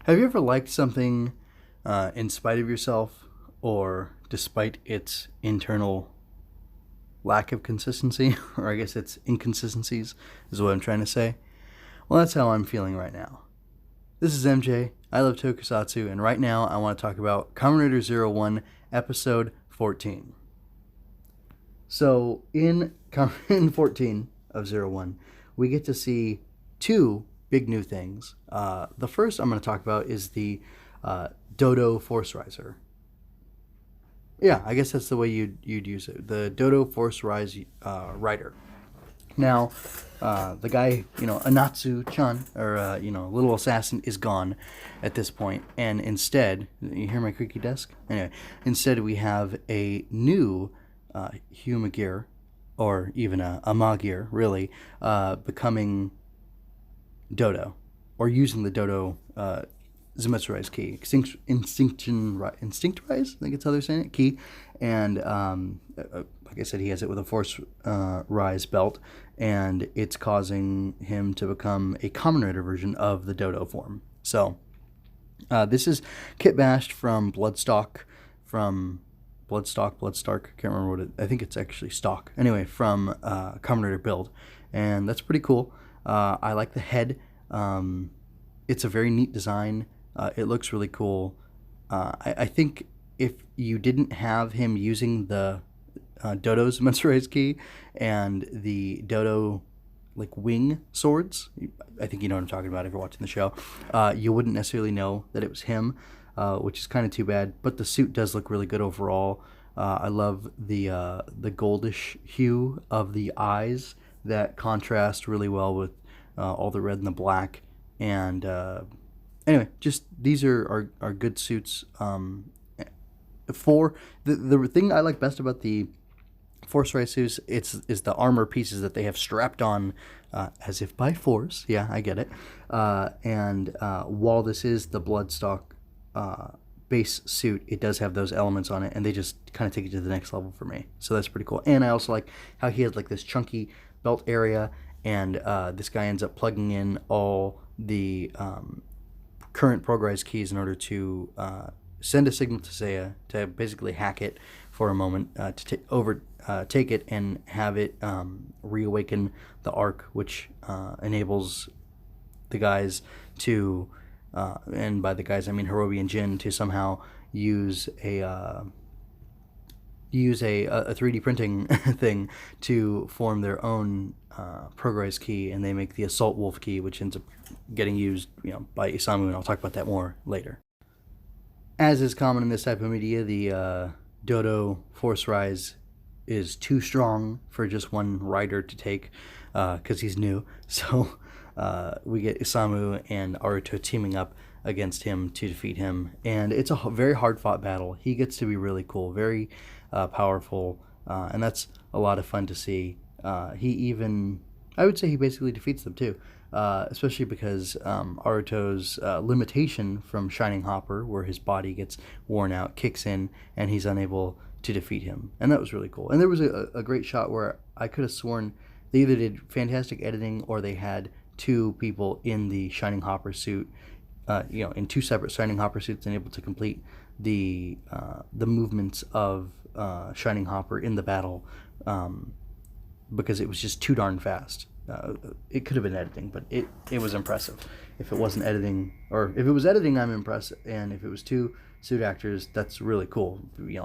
Have you ever liked something in spite of yourself or despite its internal lack of consistency, or I guess its inconsistencies, is what I'm trying to say? Well, that's how I'm feeling right now. This is MJ. I love Tokusatsu, and right now I want to talk about Kamen Rider Zero-One, episode 14. So, in Kamen 14 of Zero-One, we get to see two big new things. The first I'm going to talk about is the Dodo Force Riser. Yeah, I guess that's the way you'd use it. The Dodo Force Rider. Now, the guy, Anatsu-chan, or, Little Assassin, is gone at this point. And instead, you hear my creaky desk? Anyway, instead we have a new Humagir, or even a Magir, really, becoming Dodo, or using the Dodo Zemetsurai's key, Instinctorize, I think it's how they're saying it, key, and like I said, he has it with a Force Rise belt, and it's causing him to become a Kamen Rider version of the Dodo form. So, this is Kit Bashed from Bloodstalk, Bloodstark, can't remember what it, I think it's actually Stalk, anyway, from Kamen Rider build, and that's pretty cool. I like the head. It's a very neat design. It looks really cool. I think if you didn't have him using the Dodo's Metsubojinrai key and the Dodo wing swords, I think you know what I'm talking about if you're watching the show, you wouldn't necessarily know that it was him, which is kind of too bad. But the suit does look really good overall. I love the goldish hue of the eyes that contrast really well with all the red and the black. And anyway, just these are good suits. For the thing I like best about the Force Rise suits, is the armor pieces that they have strapped on as if by force. Yeah, I get it. And while this is the Bloodstock base suit, it does have those elements on it, and they just kind of take it to the next level for me. So that's pretty cool. And I also like how he has this chunky belt area, and this guy ends up plugging in all the current Progrise keys in order to send a signal to Seiya to basically hack it for a moment, to take it and have it reawaken the arc, which enables the guys to, and by the guys I mean Hirobi and Jin, to somehow use a 3D printing thing to form their own Progrise key, and they make the Assault Wolf key, which ends up getting used, by Isamu, and I'll talk about that more later. As is common in this type of media, the Dodo Force Rise is too strong for just one rider to take, because he's new. So we get Isamu and Aruto teaming up against him to defeat him, and it's a very hard-fought battle. He gets to be really cool, very powerful, and that's a lot of fun to see. I would say he basically defeats them too, especially because Aruto's limitation from Shining Hopper, where his body gets worn out, kicks in, and he's unable to defeat him, and that was really cool. And there was a great shot where I could have sworn they either did fantastic editing or they had two people in the Shining Hopper suit, in two separate Shining Hopper suits, and able to complete the movements of Shining Hopper in the battle, because it was just too darn fast. It could have been editing, but it was impressive. If it wasn't editing, or if it was editing, I'm impressed, and if it was two suit actors, that's really cool.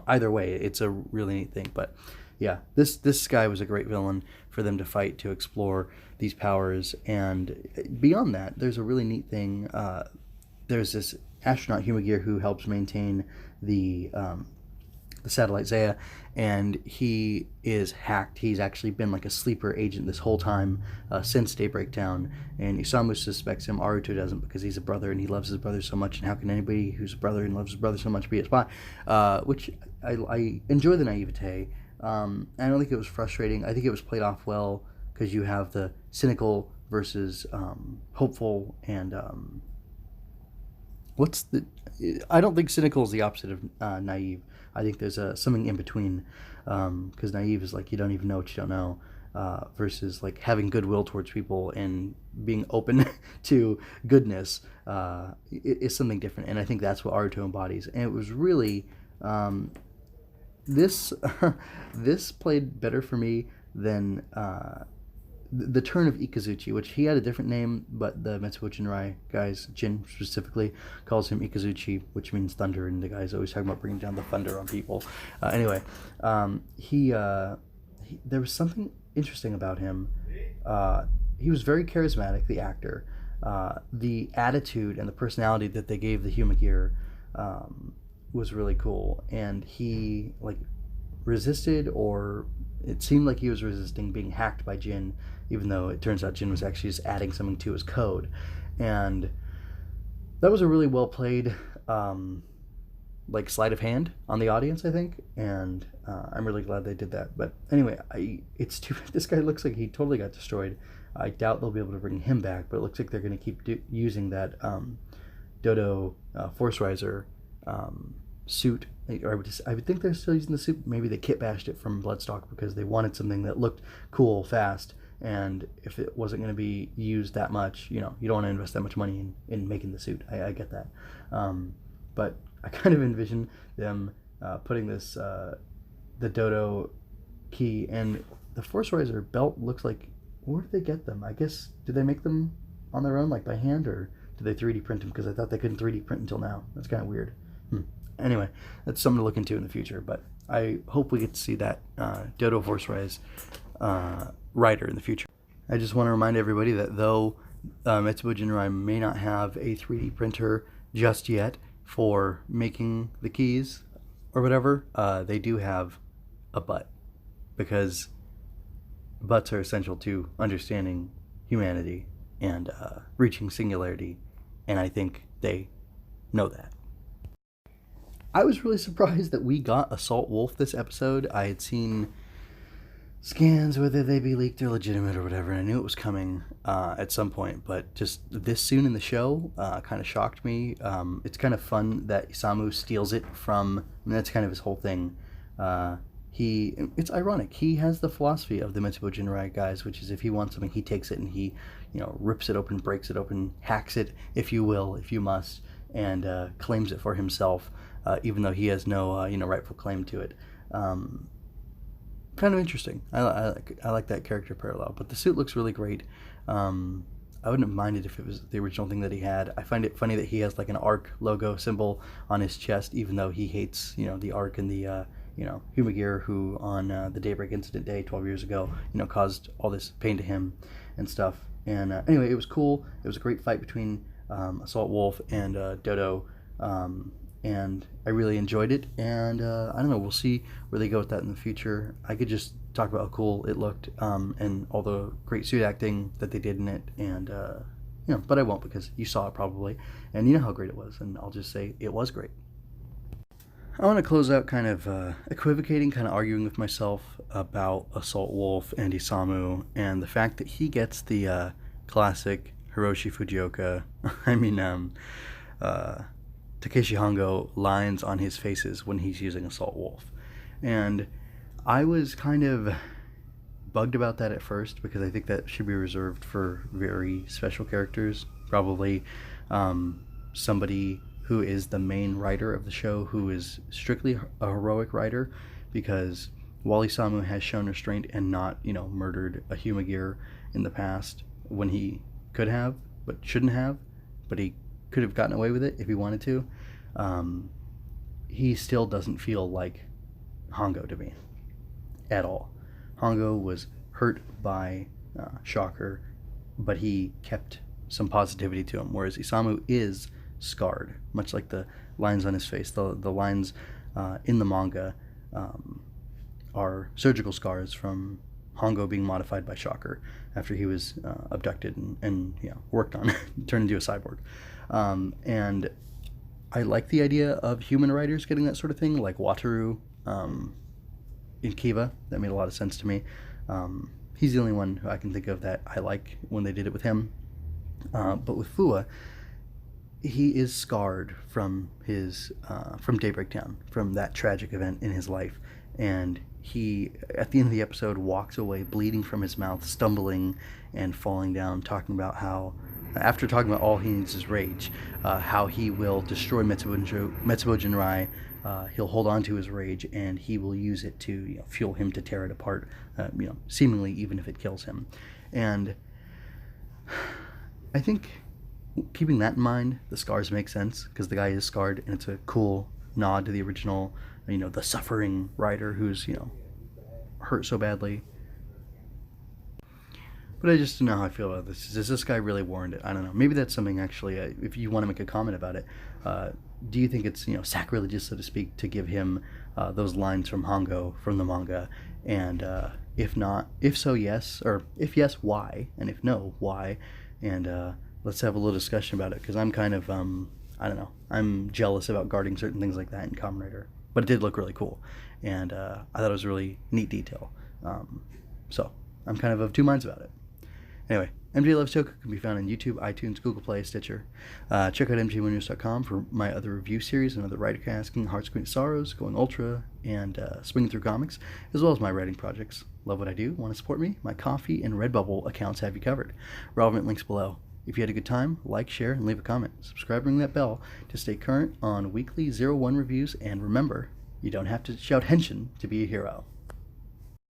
Either way, it's a really neat thing. But yeah, this guy was a great villain for them to fight, to explore these powers. And beyond that, there's a really neat thing. There's this astronaut Humagir who helps maintain the satellite Seiya, and he is hacked. He's actually been like a sleeper agent this whole time, since Daybreak Town, and Isamu suspects him. Aruto doesn't, because he's a brother and he loves his brother so much, and how can anybody who's a brother and loves his brother so much be a spy? Which I enjoy the naivete. I don't think it was frustrating. I think it was played off well, because you have the cynical versus hopeful, and I don't think cynical is the opposite of naive. I think there's something in between, because naive is like you don't even know what you don't know. versus like having goodwill towards people and being open to goodness is something different. And I think that's what Aruto embodies. And it was really this this played better for me than the turn of Ikazuchi, which he had a different name, but the Metsubojinrai guys, Jin specifically, calls him Ikazuchi, which means thunder, and the guy's always talking about bringing down the thunder on people. Anyway, there was something interesting about him. He was very charismatic, the actor. The attitude and the personality that they gave the Humagear was really cool, and he like resisted, or it seemed like he was resisting being hacked by Jin, even though it turns out Jin was actually just adding something to his code. And that was a really well played like sleight of hand on the audience, I think, and I'm really glad they did that. But anyway, it's too bad this guy looks like he totally got destroyed. I doubt they'll be able to bring him back, but it looks like they're going to keep using that Dodo Force Riser suit. I would think they're still using the suit. Maybe they kit bashed it from Bloodstock because they wanted something that looked cool fast, and if it wasn't going to be used that much, you don't want to invest that much money in making the suit. I get that, but I kind of envision them putting this the Dodo key and the Force Riser belt. Looks like, where did they get them? I guess, did they make them on their own, like by hand, or did they 3D print them? Because I thought they couldn't 3D print until now. That's kind of weird. Anyway, that's something to look into in the future, but I hope we get to see that Dodo Force Rise rider in the future. I just want to remind everybody that though Metsubojinrai may not have a 3D printer just yet for making the keys or whatever, they do have a butt, because butts are essential to understanding humanity and reaching singularity, and I think they know that. I was really surprised that we got Assault Wolf this episode. I had seen scans, whether they be leaked or legitimate or whatever, and I knew it was coming at some point, but just this soon in the show kind of shocked me. It's kind of fun that Isamu steals it from, I mean, that's kind of his whole thing. It's ironic. He has the philosophy of the Metsubojinrai guys, which is if he wants something, he takes it and he, rips it open, breaks it open, hacks it, if you will, if you must, and claims it for himself. Even though he has no, rightful claim to it. Kind of interesting. I like that character parallel. But the suit looks really great. I wouldn't have minded if it was the original thing that he had. I find it funny that he has like an ARC logo symbol on his chest, even though he hates, the ARC and the, Humagear, who on the Daybreak Incident Day 12 years ago, caused all this pain to him and stuff. And anyway, it was cool. It was a great fight between Assault Wolf and Dodo. And I really enjoyed it, and I don't know, we'll see where they go with that in the future. I could just talk about how cool it looked, and all the great suit acting that they did in it, and but I won't, because you saw it probably, and you know how great it was, and I'll just say it was great. I want to close out kind of equivocating, kind of arguing with myself about Assault Wolf and Isamu, and the fact that he gets the classic Hiroshi Fujioka, Takeshi Hongo lines on his faces when he's using Assault Wolf. And I was kind of bugged about that at first, because I think that should be reserved for very special characters, probably somebody who is the main writer of the show, who is strictly a heroic writer, because while Isamu has shown restraint and not, murdered a Humagear in the past when he could have, but shouldn't have, but he could have gotten away with it if he wanted to, he still doesn't feel like Hongo to me at all. Hongo was hurt by Shocker, but he kept some positivity to him, whereas Isamu is scarred, much like the lines on his face. The lines in the manga are surgical scars from Hongo being modified by Shocker after he was abducted and worked on, turned into a cyborg. And I like the idea of human writers getting that sort of thing, like Wataru in Kiva. That made a lot of sense to me. He's the only one who I can think of that I like when they did it with him. But with Fua, he is scarred from his from Daybreak Town, from that tragic event in his life, and he, at the end of the episode, walks away bleeding from his mouth, stumbling and falling down, talking about how, after talking about all he needs is rage, how he will destroy Metsubojinrai. He'll hold on to his rage, and he will use it to fuel him to tear it apart, seemingly even if it kills him. And I think keeping that in mind, the scars make sense, because the guy is scarred, and it's a cool nod to the original, the suffering rider who's, hurt so badly. But I just don't know how I feel about this. Does this guy really warrant it? I don't know. Maybe that's something, actually, if you want to make a comment about it, do you think it's, sacrilegious, so to speak, to give him those lines from Hongo from the manga? And if not, if so, yes. Or if yes, why? And if no, why? And let's have a little discussion about it, because I'm kind of, I don't know, I'm jealous about guarding certain things like that in Kamen Rider. But it did look really cool, and I thought it was a really neat detail. So I'm kind of two minds about it. Anyway, MJ Loves Tokyo can be found on YouTube, iTunes, Google Play, Stitcher. Check out mjwinners.com for my other review series and other writer casting, Hearts, Queen of Sorrows, Going Ultra, and Swinging Through Comics, as well as my writing projects. Love what I do? Want to support me? My Ko-fi and Redbubble accounts have you covered. Relevant links below. If you had a good time, like, share, and leave a comment. Subscribe and ring that bell to stay current on weekly Zero-One reviews, and remember, you don't have to shout henshin to be a hero.